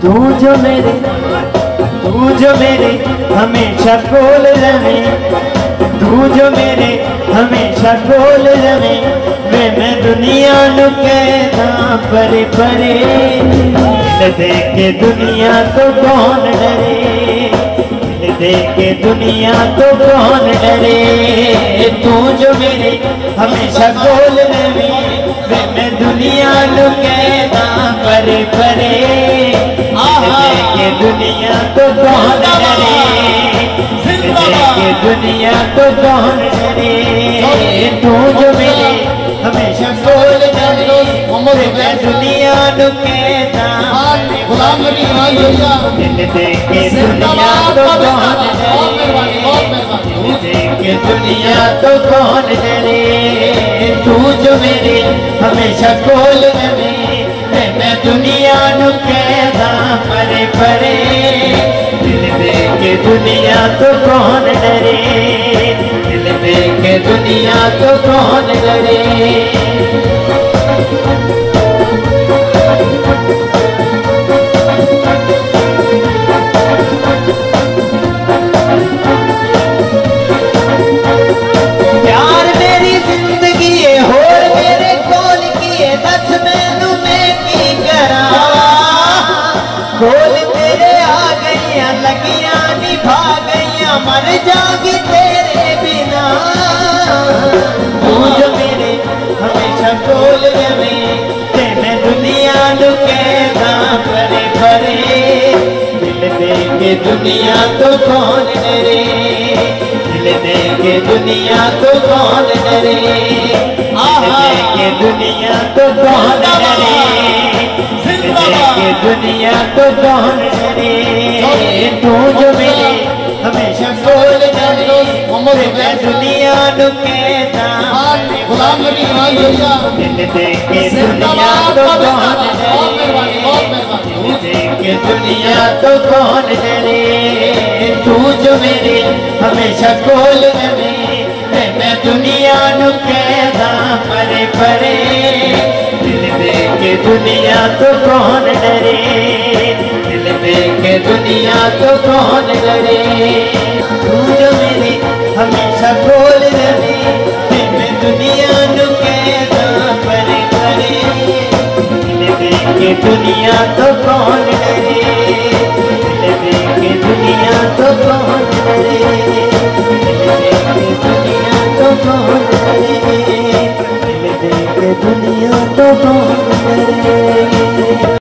तू जो मेरे हमेशा कोल रहे, तू जो मेरे हमेशा कोल रहे, वे मैं दुनिया नु कहना परे परे, दिल दे के दुनिया तो कौन डरे, दिल दे के दुनिया तो कौन डरे। तू जो मेरे हमेशा कोल रहे, वे मैं दुनिया नु कहना परे परे, के दुनिया तो कौन डरे, के दुनिया तो कौन डरे। तू जो मेरे हमेशा बोल डरे, मैं दुनिया नु कहता दिल दे के दुनिया तो कौन डरे, के दुनिया तो कौन डरे। तू जो मेरे हमेशा बोल डरे, मैं दुनिया नु कहता परे परे, दिल दे के दुनिया तो कौन डरे, दिल दे के दुनिया तो कौन डरे। प्यार मेरी जिंदगी है, होर मेरे कोल की है, दस मैनू मैं की करा। कोल तेरे आ गईया, लगिया निभा गईया, मर जागी तेरे बिना। तू जो मेरे हमेशा कोल रहे, ते मैं दुनिया नु कहता परे परे, दिल दे के दुनिया तो कौन डरे, दिल दे के दुनिया तो कौन डरे, दिल दे के दुनिया तो कौन डरे, के दुनिया तो कौन डरे। तू जो मेरे हमेशा बोल डरे, मैं दुनिया नु कहता दिल दे के दुनिया तो कौन डरे, के दुनिया तो कौन डरे। तू जो मेरे हमेशा बोल डरे, मैं दुनिया नु कहता परे परे, दिल दे के दुनिया तो कौन डरे, दिल दे के दुनिया तो कौन डरे। तू जो मेरे हमेशा बोल रहे, मैं दुनिया नु कहता परे परे, दिल दे के दुनिया तो कौन डरे, दिल दे के दुनिया तो कौन डरे, दिल दे के दुनिया तो कौन डरे, दिल दे के दुनिया तो कौन